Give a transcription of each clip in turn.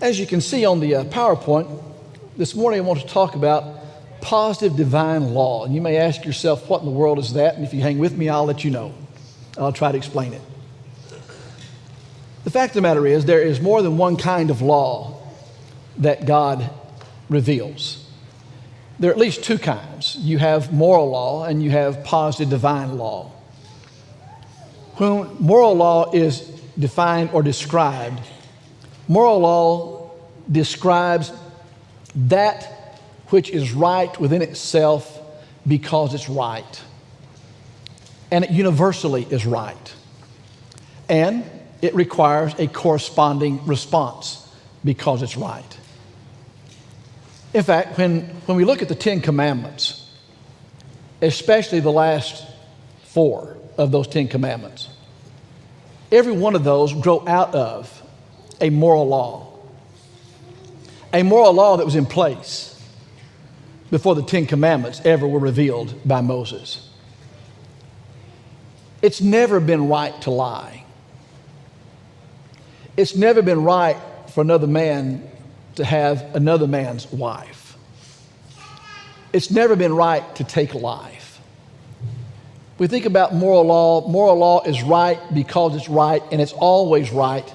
As you can see on the PowerPoint, this morning I want to talk about positive divine law. And you may ask yourself, what in the world is that? And if you hang with me, I'll let you know. I'll try to explain it. The fact of the matter is, there is more than one kind of law that God reveals. There are at least two kinds. You have moral law and you have positive divine law. When moral law is defined or described, moral law describes that which is right within itself because it's right. And it universally is right. And it requires a corresponding response because it's right. In fact, when we look at the Ten Commandments, especially the last 4 of those 10 commandments, every one of those grow out of a moral law. A moral law that was in place before the 10 Commandments ever were revealed by Moses. It's never been right to lie. It's never been right for another man to have another man's wife. It's never been right to take life. We think about moral law is right because it's right, and it's always right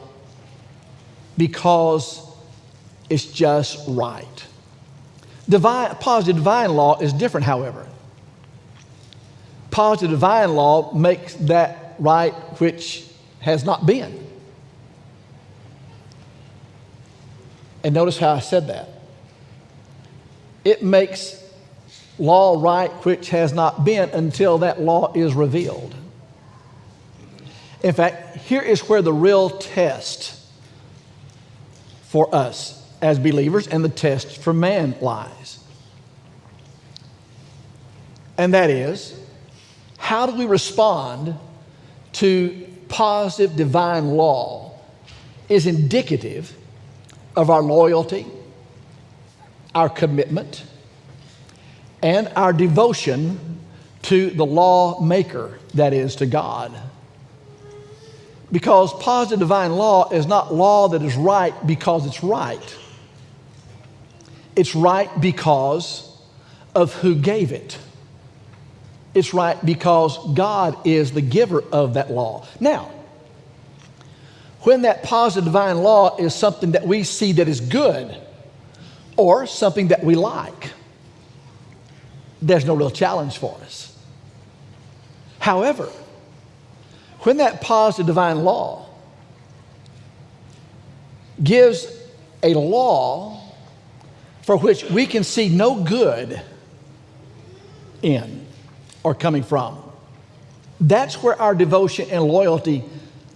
because it's just right. Positive divine law is different, however. Positive divine law makes that right which has not been. And notice how I said that. It makes law right which has not been until that law is revealed. In fact, here is where the real test for us as believers and the test for man lies. And that is, how do we respond to positive divine law is indicative of our loyalty, our commitment, and our devotion to the lawmaker, that is, to God. Because positive divine law is not law that is right because it's right. It's right because of who gave it. It's right because God is the giver of that law. Now, when that positive divine law is something that we see that is good or something that we like, there's no real challenge for us. However, when that positive divine law gives a law for which we can see no good in or coming from, that's where our devotion and loyalty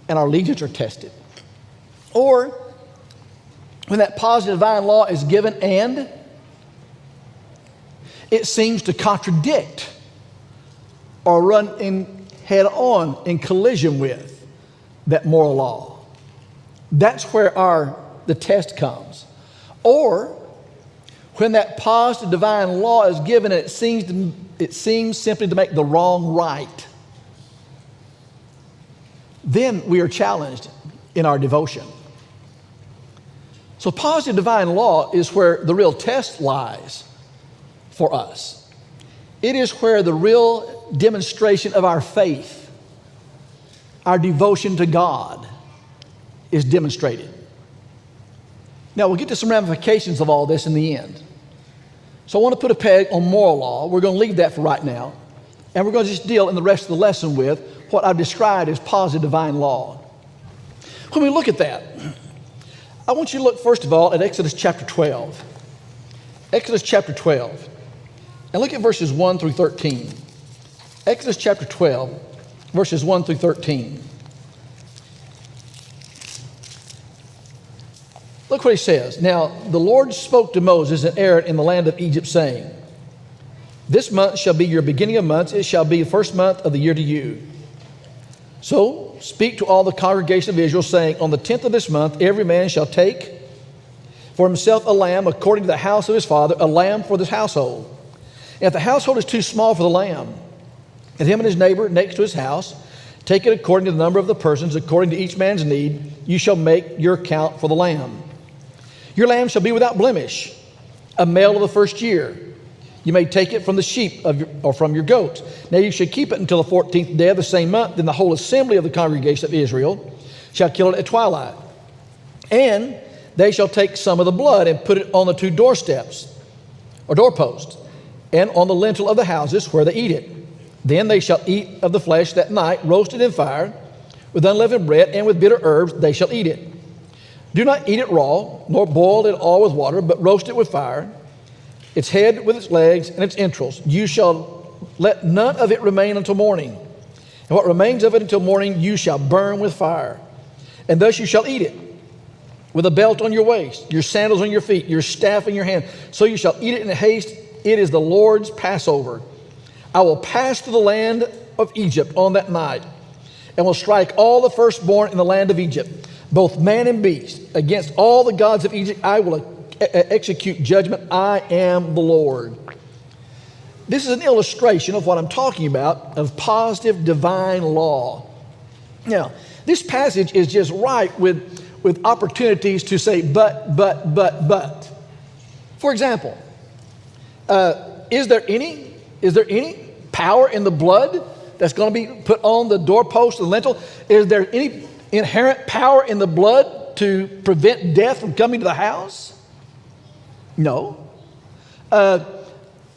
and our allegiance are tested. Or when that positive divine law is given and it seems to contradict or run in head-on in collision with that moral law. That's where the test comes. Or when that positive divine law is given and it seems simply to make the wrong right, then we are challenged in our devotion. So positive divine law is where the real test lies for us. It is where the real demonstration of our faith, our devotion to God, is demonstrated. Now, we'll get to some ramifications of all this in the end. So I want to put a peg on moral law. We're going to leave that for right now. And we're going to just deal in the rest of the lesson with what I've described as positive divine law. When we look at that, I want you to look first of all at Exodus chapter 12. Exodus chapter 12. And look at verses 1 through 13. Exodus chapter 12, verses 1 through 13. Look what he says. Now, the Lord spoke to Moses and Aaron in the land of Egypt, saying, "This month shall be your beginning of months. It shall be the first month of the year to you. So speak to all the congregation of Israel, saying, on the 10th of this month, every man shall take for himself a lamb according to the house of his father, a lamb for this household. And if the household is too small for the lamb, and him and his neighbor next to his house, take it according to the number of the persons, according to each man's need, you shall make your count for the lamb. Your lamb shall be without blemish, a male of the first year. You may take it from the sheep or from your goats. Now you should keep it until the 14th day of the same month. Then the whole assembly of the congregation of Israel shall kill it at twilight. And they shall take some of the blood and put it on the 2 doorsteps or doorposts and on the lintel of the houses where they eat it. Then they shall eat of the flesh that night, roasted in fire, with unleavened bread and with bitter herbs they shall eat it. Do not eat it raw, nor boil it all with water, but roast it with fire, its head with its legs and its entrails. You shall let none of it remain until morning. And what remains of it until morning you shall burn with fire. And thus you shall eat it, with a belt on your waist, your sandals on your feet, your staff in your hand. So you shall eat it in haste. It is the Lord's Passover. I will pass through the land of Egypt on that night, and will strike all the firstborn in the land of Egypt, both man and beast. Against all the gods of Egypt I will execute judgment. I am the Lord. This is an illustration of what I'm talking about, of positive divine law. Now, this passage is just ripe with opportunities to say but. For example, is there any power in the blood that's going to be put on the doorpost and lintel? Is there any inherent power in the blood to prevent death from coming to the house? No.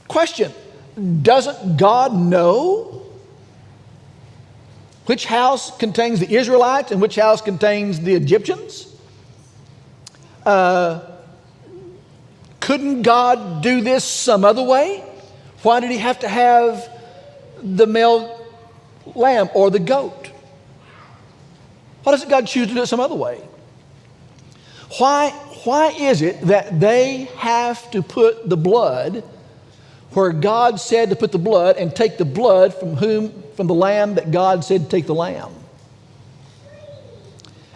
Question, doesn't God know which house contains the Israelites and which house contains the Egyptians? Couldn't God do this some other way? Why did he have to have the male lamb or the goat? Why doesn't God choose to do it some other way? Why is it that they have to put the blood where God said to put the blood, and take the blood from the lamb that God said to take the lamb?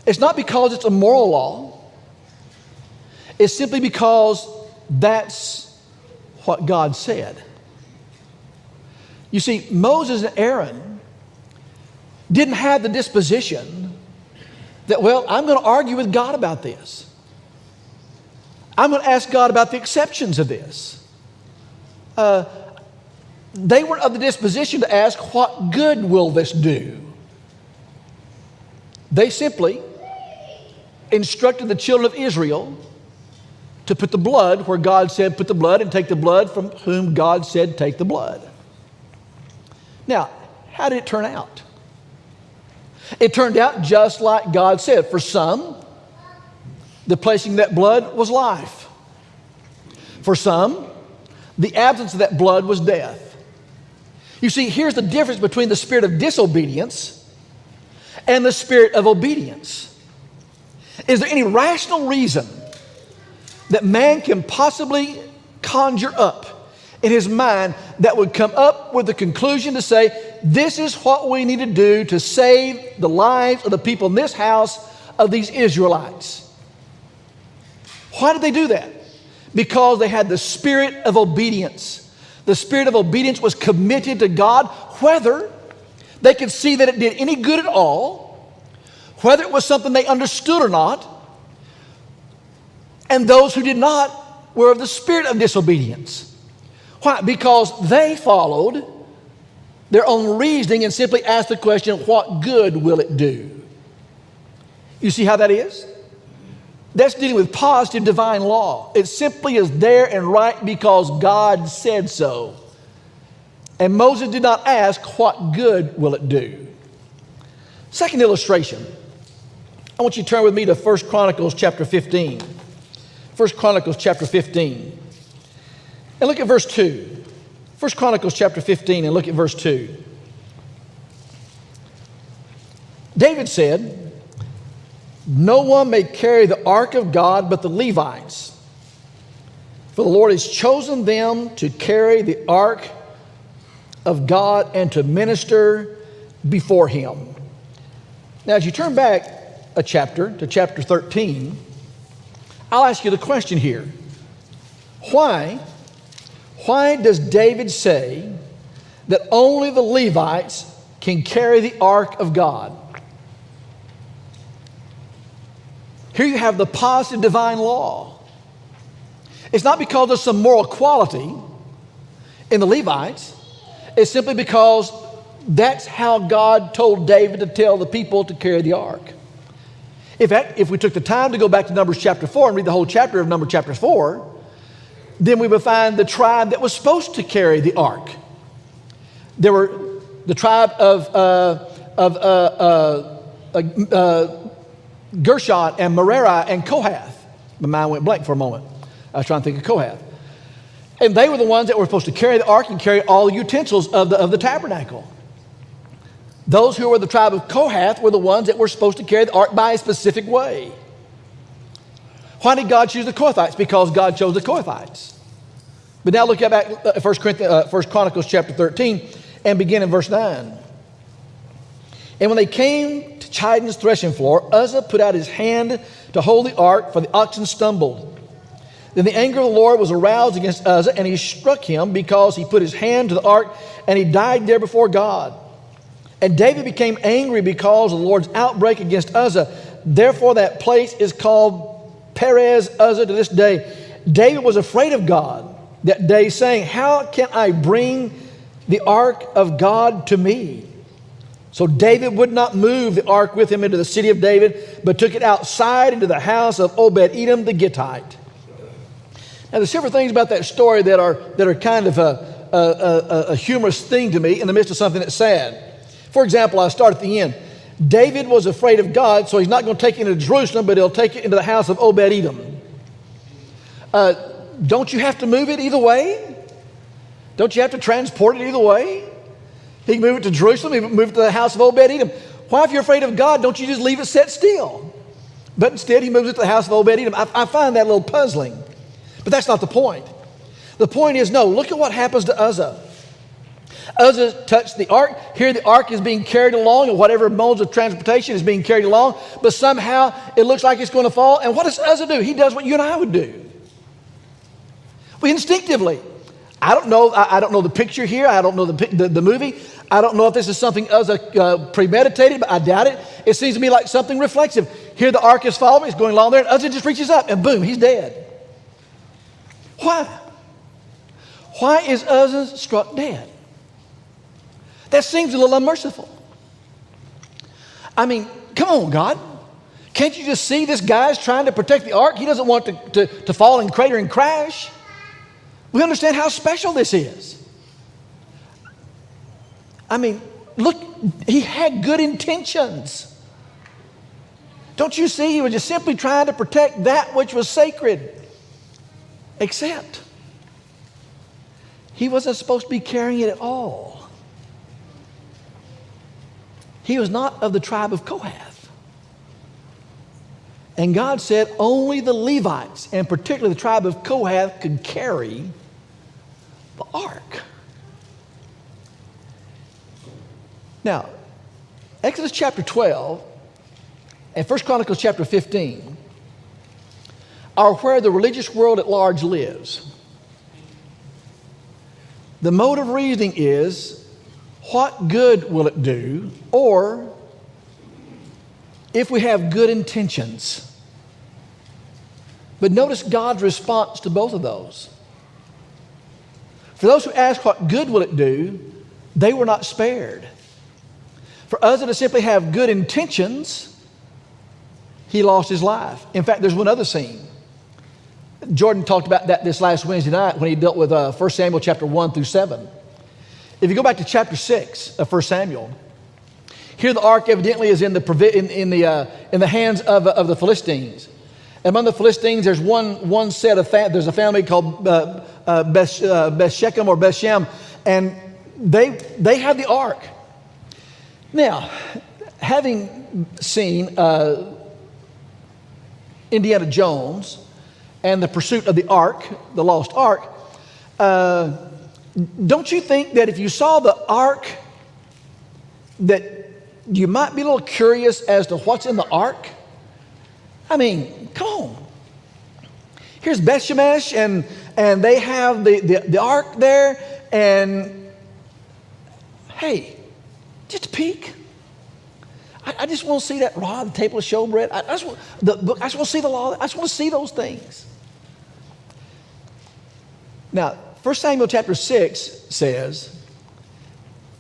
It's not because it's a moral law. It's simply because that's what God said. You see, Moses and Aaron didn't have the disposition that, well, I'm going to argue with God about this. I'm going to ask God about the exceptions of this. They weren't of the disposition to ask, what good will this do? They simply instructed the children of Israel to put the blood where God said put the blood, and take the blood from whom God said take the blood. Now, how did it turn out? It turned out just like God said. For some, the placing of that blood was life. For some, the absence of that blood was death. You see, here's the difference between the spirit of disobedience and the spirit of obedience. Is there any rational reason that man can possibly conjure up in his mind that would come up with the conclusion to say, this is what we need to do to save the lives of the people in this house of these Israelites? Why did they do that? Because they had the spirit of obedience. The spirit of obedience was committed to God, whether they could see that it did any good at all, whether it was something they understood or not. And those who did not were of the spirit of disobedience. Why? Because they followed their own reasoning and simply asked the question, what good will it do? You see how that is? That's dealing with positive divine law. It simply is there and right because God said so. And Moses did not ask, what good will it do? Second illustration. I want you to turn with me to 1 Chronicles chapter 15. 1 Chronicles chapter 15. And look at verse 2. 1 Chronicles chapter 15 and look at verse 2. David said, no one may carry the ark of God but the Levites, for the Lord has chosen them to carry the ark of God and to minister before him. Now, as you turn back a chapter to chapter 13, I'll ask you the question here. Why does David say that only the Levites can carry the ark of God? Here you have the positive divine law. It's not because of some moral quality in the Levites. It's simply because that's how God told David to tell the people to carry the ark. In fact, if we took the time to go back to Numbers chapter 4 and read the whole chapter of Numbers chapter 4, then we would find the tribe that was supposed to carry the ark. There were the tribe of Gershon and Merari and Kohath. My mind went blank for a moment. I was trying to think of Kohath. And they were the ones that were supposed to carry the ark and carry all the utensils of the tabernacle. Those who were the tribe of Kohath were the ones that were supposed to carry the ark by a specific way. Why did God choose the Kohathites? Because God chose the Kohathites. But now look back at 1 Chronicles chapter 13 and begin in verse 9. And when they came to Chidon's threshing floor, Uzzah put out his hand to hold the ark, for the oxen stumbled. Then the anger of the Lord was aroused against Uzzah, and he struck him because he put his hand to the ark, and he died there before God. And David became angry because of the Lord's outbreak against Uzzah. Therefore that place is called Perez Uzzah to this day. David was afraid of God that day, saying, how can I bring the ark of God to me? So David would not move the ark with him into the city of David, but took it outside into the house of Obed-Edom the Gittite. Now there's several things about that story that are kind of a humorous thing to me in the midst of something that's sad. For example, I'll start at the end. David was afraid of God, so he's not going to take it into Jerusalem, but he'll take it into the house of Obed-Edom. Don't you have to move it either way? Don't you have to transport it either way? He can move it to Jerusalem, he can move it to the house of Obed-Edom. Why, if you're afraid of God, don't you just leave it set still? But instead, he moves it to the house of Obed-Edom. I find that a little puzzling. But that's not the point. The point is, no, look at what happens to Uzzah. Uzzah touched the ark. Here the ark is being carried along, and whatever modes of transportation is being carried along, but somehow it looks like it's going to fall. And what does Uzzah do? He does what you and I would do. We instinctively. I don't know the picture here. I don't know the movie. I don't know if this is something Uzzah premeditated, but I doubt it. It seems to me like something reflexive. Here the ark is following, it's going along there, and Uzzah just reaches up, and boom, he's dead. Why? Why is Uzzah struck dead? That seems a little unmerciful. I mean, come on, God. Can't you just see this guy's trying to protect the ark? He doesn't want to fall and crater and crash. We understand how special this is. I mean, look, he had good intentions. Don't you see? He was just simply trying to protect that which was sacred. Except, he wasn't supposed to be carrying it at all. He was not of the tribe of Kohath. And God said only the Levites, and particularly the tribe of Kohath, could carry the ark. Now, Exodus chapter 12 and 1 Chronicles chapter 15 are where the religious world at large lives. The mode of reasoning is, what good will it do? Or, if we have good intentions. But notice God's response to both of those. For those who ask what good will it do, they were not spared. For Uzzah to simply have good intentions, he lost his life. In fact, there's one other scene. Jordan talked about that this last Wednesday night when he dealt with 1 Samuel chapter 1 through 7. If you go back to chapter 6 of 1 Samuel, here the ark evidently is in the hands of the Philistines. Among the Philistines, there's one set of there's a family called Beth Shechem or Beth Shem, and they have the ark. Now, having seen Indiana Jones and the pursuit of the ark, the lost ark, don't you think that if you saw the ark, that you might be a little curious as to what's in the ark? I mean, come on. Here's Beth Shemesh, and they have the ark there, and hey, just a peek. I just want to see that rod, the table of showbread. I just want to see the law. I just want to see those things. Now, 1 Samuel chapter 6 says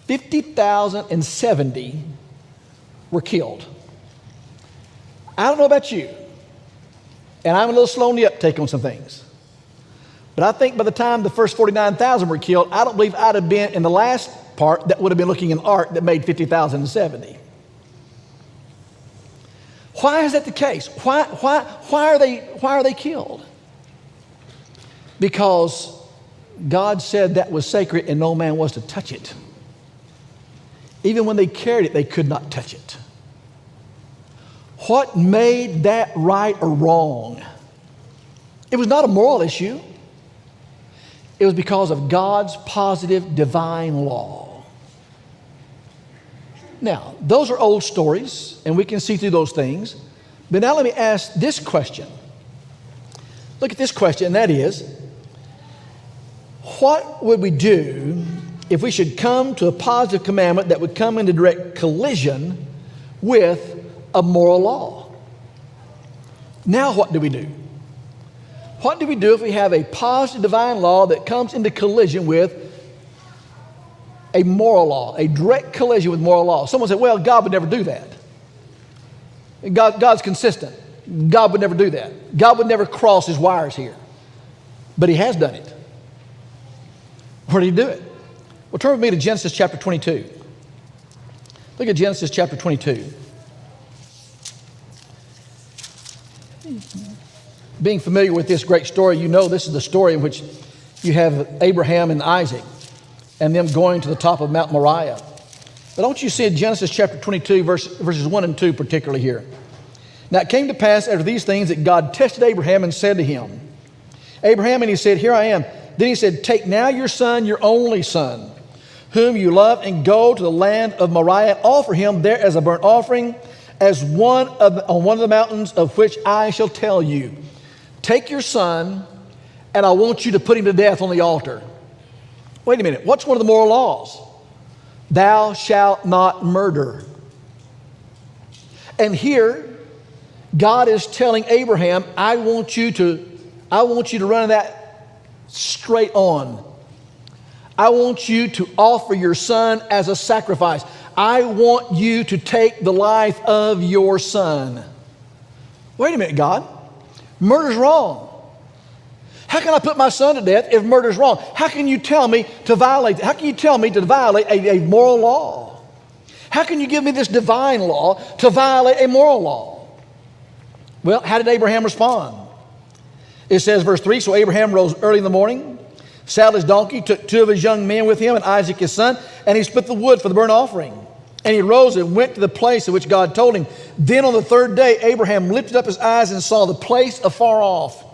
50,070 were killed. I don't know about you, and I'm a little slow on the uptake on some things. But I think by the time the first 49,000 were killed, I don't believe I'd have been in the last part that would have been looking in ark that made 50,070. Why is that the case? Why are they killed? Because God said that was sacred and no man was to touch it. Even when they carried it, they could not touch it. What made that right or wrong? It was not a moral issue. It was because of God's positive divine law. Now, those are old stories, and we can see through those things. But now let me ask this question. Look at this question, and that is, what would we do if we should come to a positive commandment that would come into direct collision with a moral law? Now what do we do? What do we do if we have a positive divine law that comes into collision with a moral law, a direct collision with moral law? Someone said, well, God would never do that. God's consistent. God would never do that. God would never cross his wires here. But he has done it. Where did he do it? Well, turn with me to Genesis chapter 22. Look at Genesis chapter 22. Being familiar with this great story, you know this is the story in which you have Abraham and Isaac and them going to the top of Mount Moriah. But I want you to see in Genesis chapter 22, verses 1 and 2 particularly here. Now it came to pass after these things that God tested Abraham and said to him, Abraham, and he said, here I am. Then he said, take now your son, your only son, whom you love, and go to the land of Moriah and offer him there as a burnt offering on one of the mountains of which I shall tell you. Take your son, and I want you to put him to death on the altar. Wait a minute. What's one of the moral laws? Thou shalt not murder. And here, God is telling Abraham, I want you to run that straight on. I want you to offer your son as a sacrifice. I want you to take the life of your son. Wait a minute, God. Murder's wrong. How can I put my son to death if murder's wrong? How can you tell me to violate? How can you tell me to violate a moral law? How can you give me this divine law to violate a moral law? Well, how did Abraham respond? It says, verse 3, so Abraham rose early in the morning, saddled his donkey, took two of his young men with him and Isaac his son, and he split the wood for the burnt offering. And he rose and went to the place of which God told him. Then on the third day, Abraham lifted up his eyes and saw the place afar off.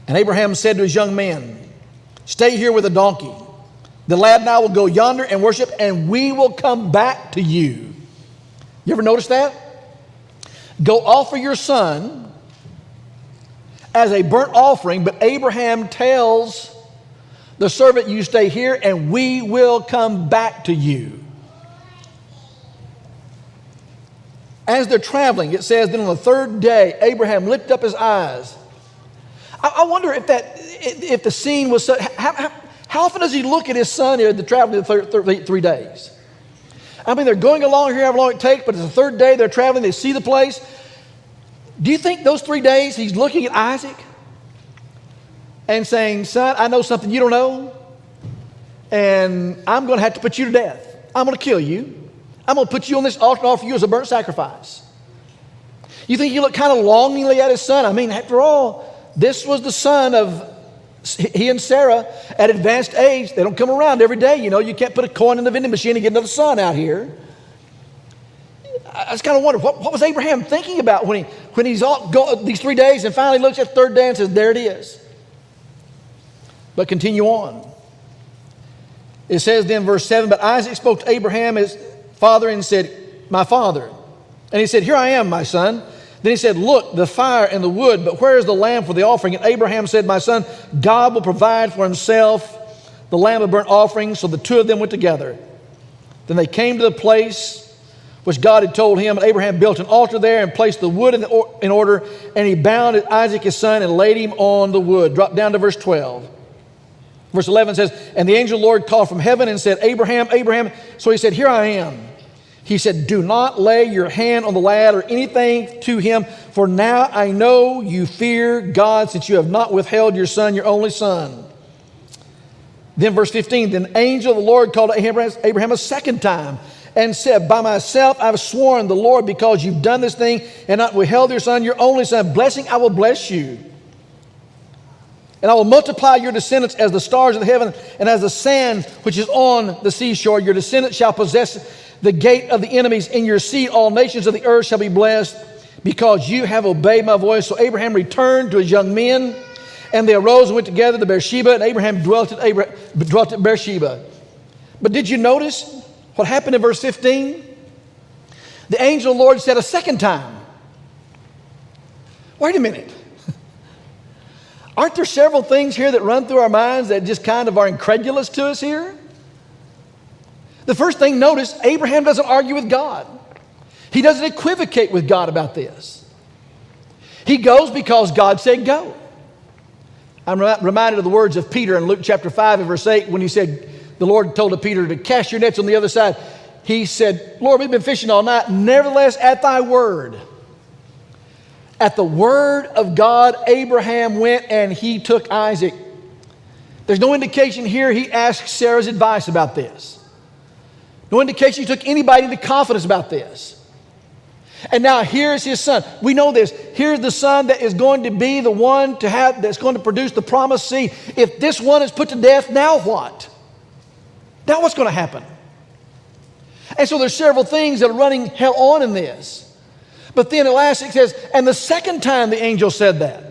And Abraham said to his young men, stay here with the donkey. The lad and I will go yonder and worship, and we will come back to you. You ever notice that? Go offer your son as a burnt offering, but Abraham tells the servant, you stay here and we will come back to you. As they're traveling, it says, then on the third day, Abraham lifted up his eyes. I wonder if the scene was so, how often does he look at his son here, the traveling the 3 days? I mean, they're going along here, however long it takes, but it's the third day, they're traveling, they see the place. Do you think those 3 days he's looking at Isaac and saying, son, I know something you don't know, and I'm going to have to put you to death. I'm going to kill you. I'm going to put you on this altar and offer you as a burnt sacrifice. You think he looked kind of longingly at his son? I mean, after all, this was the son of he and Sarah at advanced age. They don't come around every day. You know, you can't put a coin in the vending machine and get another son out here. I just kind of wonder, what was Abraham thinking about when he's these 3 days and finally looks at the third day and says, there it is. But continue on. It says then, verse 7, but Isaac spoke to Abraham, his father, and said, my father. And he said, here I am, my son. Then he said, look, the fire and the wood, but where is the lamb for the offering? And Abraham said, my son, God will provide for himself the lamb of burnt offering. So the two of them went together. Then they came to the place which God had told him. And Abraham built an altar there and placed the wood in order, and he bound Isaac his son and laid him on the wood. Drop down to verse 12. Verse 11 says, and the angel of the Lord called from heaven and said, Abraham, Abraham. So he said, here I am. He said, do not lay your hand on the lad or anything to him, for now I know you fear God, since you have not withheld your son, your only son. Then verse 15, then the angel of the Lord called Abraham a second time and said, by myself I've sworn the Lord, because you've done this thing and not withheld your son, your only son, blessing I will bless you. And I will multiply your descendants as the stars of the heaven and as the sand which is on the seashore. Your descendants shall possess the gate of the enemies. In your seed all nations of the earth shall be blessed, because you have obeyed my voice. So Abraham returned to his young men, and they arose and went together to Beersheba, and Abraham dwelt at Beersheba. But did you notice what happened in verse 15? The angel of the Lord said a second time, wait a minute. Aren't there several things here that run through our minds that just kind of are incredulous to us here? The first thing, notice, Abraham doesn't argue with God. He doesn't equivocate with God about this. He goes because God said go. I'm reminded of the words of Peter in Luke chapter 5 and verse 8, when he said, the Lord told Peter to cast your nets on the other side. He said, Lord, we've been fishing all night. Nevertheless, at thy word. At the word of God, Abraham went and he took Isaac. There's no indication here he asked Sarah's advice about this. No indication he took anybody into confidence about this. And now here's his son. We know this. Here's the son that is going to be the one that's going to produce the promised seed. If this one is put to death, now what? Now what's going to happen? And so there's several things that are running hell on in this. But then at last it says, and the second time the angel said that.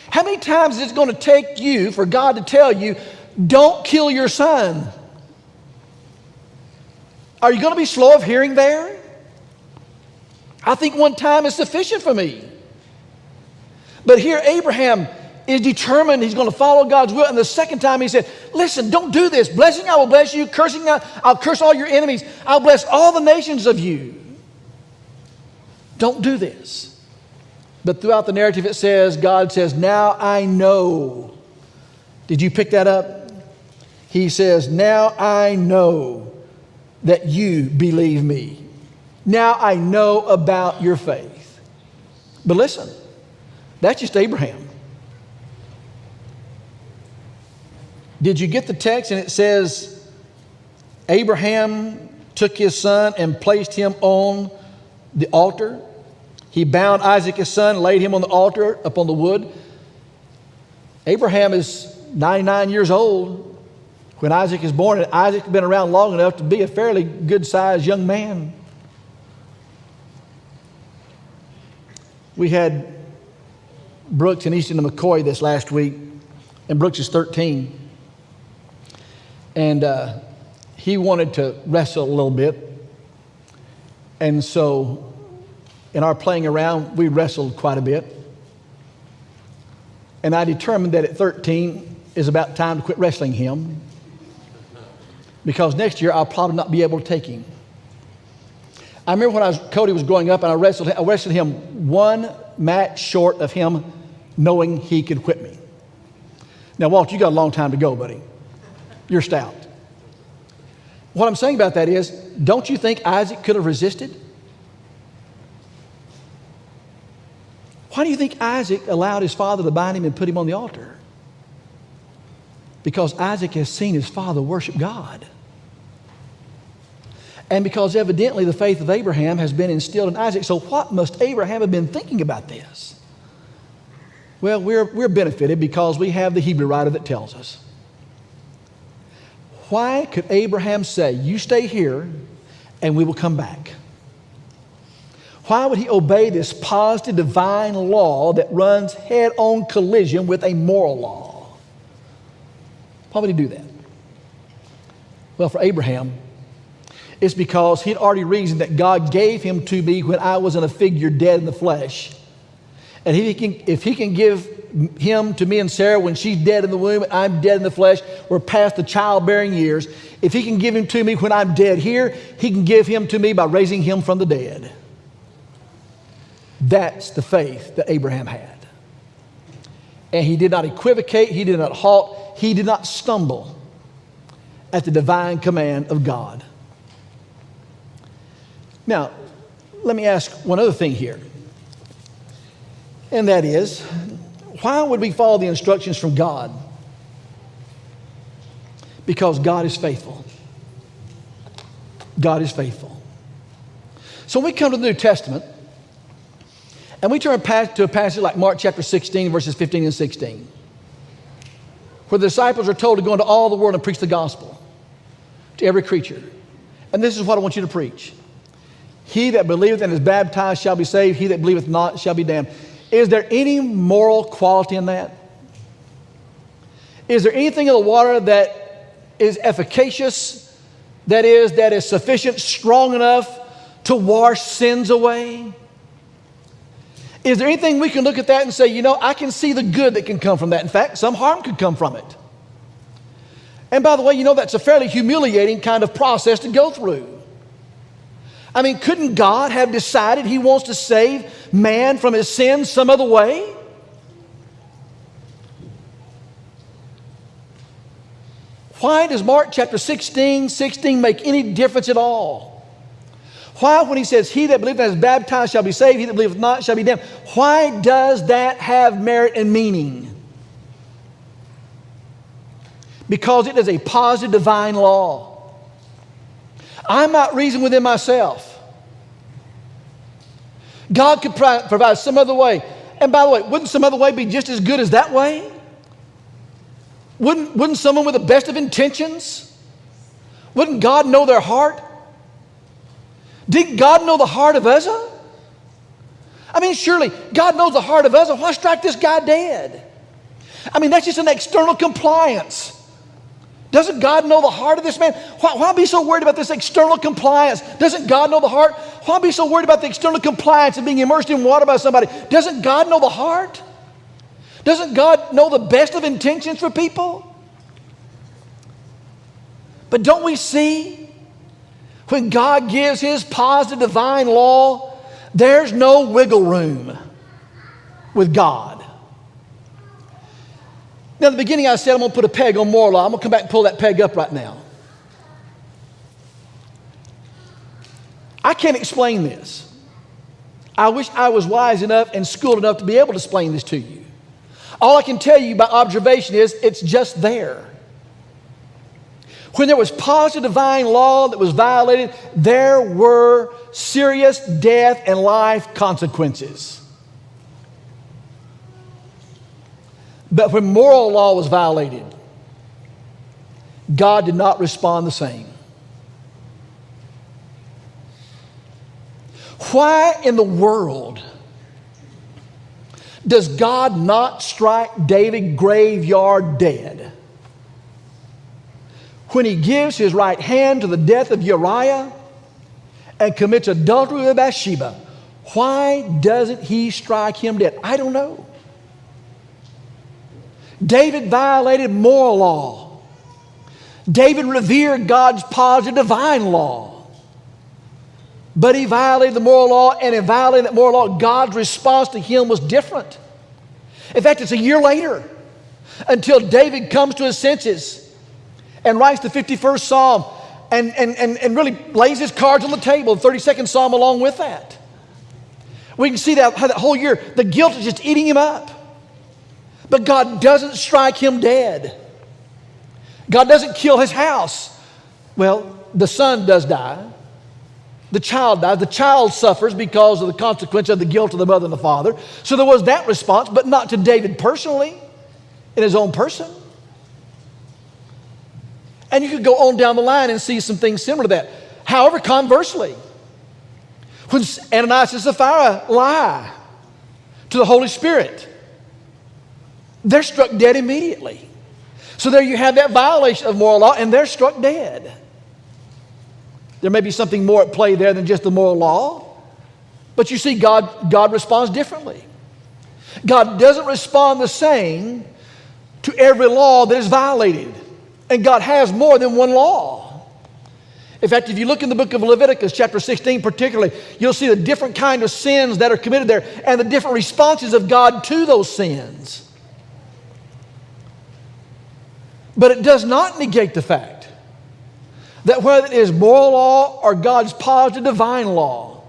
How many times is it going to take you for God to tell you, don't kill your son? Are you going to be slow of hearing there? I think one time is sufficient for me. But here Abraham is determined he's going to follow God's will. And the second time he said, listen, don't do this. Blessing I will bless you. Cursing I'll curse all your enemies. I'll bless all the nations of you. Don't do this. But throughout the narrative it says, God says, now I know. Did you pick that up? He says, now I know that you believe me. Now I know about your faith. But listen, that's just Abraham. Did you get the text? And it says, Abraham took his son and placed him on the altar. He bound Isaac his son, laid him on the altar upon the wood. Abraham is 99 years old when Isaac is born, and Isaac had been around long enough to be a fairly good-sized young man. We had Brooks and Easton and McCoy this last week, and Brooks is 13. And he wanted to wrestle a little bit. And so in our playing around, we wrestled quite a bit. And I determined that at 13 is about time to quit wrestling him, because next year I'll probably not be able to take him. I remember when Cody was growing up, and I wrestled him one match short of him knowing he could whip me. Now, Walt, you got a long time to go, buddy. You're stout. What I'm saying about that is, don't you think Isaac could have resisted? Why do you think Isaac allowed his father to bind him and put him on the altar? Because Isaac has seen his father worship God. And because evidently the faith of Abraham has been instilled in Isaac. So what must Abraham have been thinking about this? Well, we're benefited because we have the Hebrew writer that tells us. Why could Abraham say, you stay here and we will come back? Why would he obey this positive divine law that runs head-on collision with a moral law? Why would he do that? Well, for Abraham, it's because he'd already reasoned that God gave him to me when I was in a figure dead in the flesh. And if he can give him to me and Sarah when she's dead in the womb and I'm dead in the flesh, we're past the childbearing years. If he can give him to me when I'm dead here, he can give him to me by raising him from the dead. That's the faith that Abraham had. And he did not equivocate, he did not halt, he did not stumble at the divine command of God. Now, let me ask one other thing here. And that is, why would we follow the instructions from God? Because God is faithful. God is faithful. So when we come to the New Testament, and we turn to a passage like Mark chapter 16, verses 15 and 16, where the disciples are told to go into all the world and preach the gospel to every creature. And this is what I want you to preach. He that believeth and is baptized shall be saved. He that believeth not shall be damned. Is there any moral quality in that? Is there anything in the water that is efficacious, that is sufficient, strong enough to wash sins away? Is there anything we can look at that and say, you know, I can see the good that can come from that. In fact, some harm could come from it. And by the way, you know, that's a fairly humiliating kind of process to go through. I mean, couldn't God have decided he wants to save man from his sins some other way? Why does Mark chapter 16 make any difference at all? Why, when he says, he that believeth and is baptized shall be saved, he that believeth not shall be damned, why does that have merit and meaning? Because it is a positive divine law. I might reason within myself. God could provide some other way. And by the way, wouldn't some other way be just as good as that way? Wouldn't someone with the best of intentions, wouldn't God know their heart? Didn't God know the heart of Uzzah? I mean, surely God knows the heart of Uzzah. Why strike this guy dead? I mean, that's just an external compliance. Doesn't God know the heart of this man? Why be so worried about this external compliance? Doesn't God know the heart? Why be so worried about the external compliance of being immersed in water by somebody? Doesn't God know the heart? Doesn't God know the best of intentions for people? But don't we see, when God gives his positive divine law, there's no wiggle room with God. Now, in the beginning, I said I'm going to put a peg on moral law. I'm going to come back and pull that peg up right now. I can't explain this. I wish I was wise enough and schooled enough to be able to explain this to you. All I can tell you by observation is it's just there. When there was positive divine law that was violated, there were serious death and life consequences. But when moral law was violated, God did not respond the same. Why in the world does God not strike David graveyard dead when he gives his right hand to the death of Uriah and commits adultery with Bathsheba? Why doesn't he strike him dead? I don't know. David violated moral law. David revered God's positive divine law. But he violated the moral law, and in violating that moral law, God's response to him was different. In fact, it's a year later until David comes to his senses and writes the 51st Psalm and really lays his cards on the table, the 32nd Psalm along with that. We can see that, how that whole year, the guilt is just eating him up. But God doesn't strike him dead. God doesn't kill his house. Well, the son does die. The child dies. The child suffers because of the consequence of the guilt of the mother and the father. So there was that response, but not to David personally, in his own person. And you could go on down the line and see some things similar to that. However, conversely, when Ananias and Sapphira lie to the Holy Spirit, they're struck dead immediately. So there you have that violation of moral law, and they're struck dead. There may be something more at play there than just the moral law, but you see God responds differently. God doesn't respond the same to every law that is violated. And God has more than one law. In fact, if you look in the book of Leviticus, chapter 16 particularly, you'll see the different kind of sins that are committed there and the different responses of God to those sins. But it does not negate the fact that whether it is moral law or God's positive divine law,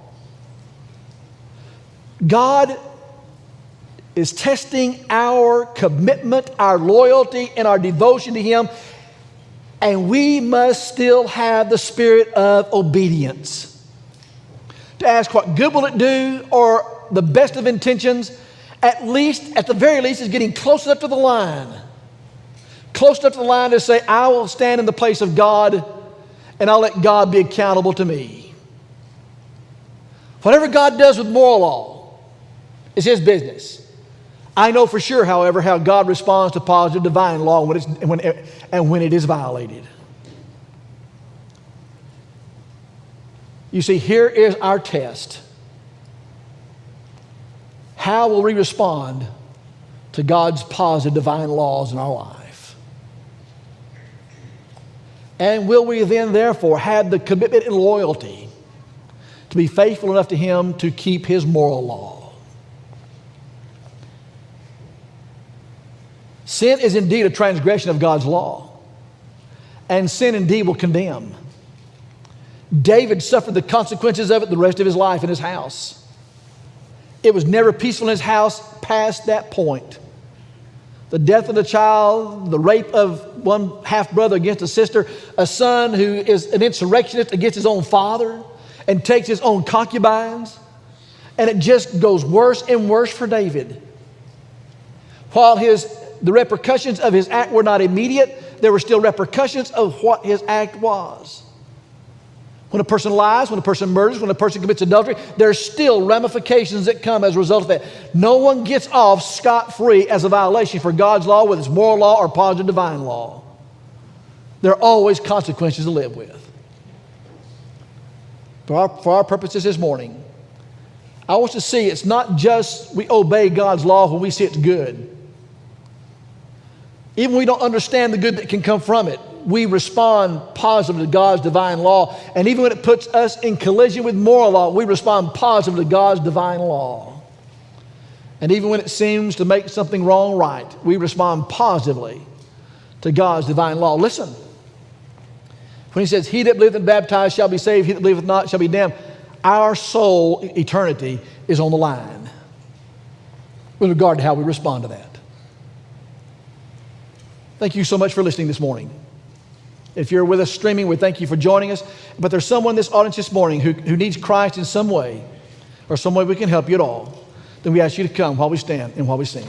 God is testing our commitment, our loyalty, and our devotion to Him. And we must still have the spirit of obedience. To ask what good will it do, or the best of intentions, at the very least, is getting close enough to the line. Close enough to the line to say, I will stand in the place of God, and I'll let God be accountable to me. Whatever God does with moral law is His business. I know for sure, however, how God responds to positive divine law when it is violated. You see, here is our test. How will we respond to God's positive divine laws in our life? And will we then, therefore, have the commitment and loyalty to be faithful enough to Him to keep His moral law? Sin is indeed a transgression of God's law, and sin indeed will condemn. David suffered the consequences of it the rest of his life in his house. It was never peaceful in his house past that point. The death of a child, the rape of one half-brother against a sister, a son who is an insurrectionist against his own father and takes his own concubines, and it just goes worse and worse for David. While the repercussions of his act were not immediate, there were still repercussions of what his act was. When a person lies, when a person murders, when a person commits adultery, there's still ramifications that come as a result of that. No one gets off scot-free as a violation for God's law, whether it's moral law or positive divine law. There are always consequences to live with. For our purposes this morning, I want to see it's not just we obey God's law when we see it's good. Even when we don't understand the good that can come from it, we respond positively to God's divine law. And even when it puts us in collision with moral law, we respond positively to God's divine law. And even when it seems to make something wrong right, we respond positively to God's divine law. Listen, when He says, He that believeth and baptized shall be saved, he that believeth not shall be damned, our soul, eternity, is on the line with regard to how we respond to that. Thank you so much for listening this morning. If you're with us streaming, we thank you for joining us. But there's someone in this audience this morning who needs Christ in some way, or some way we can help you at all. Then we ask you to come while we stand and while we sing.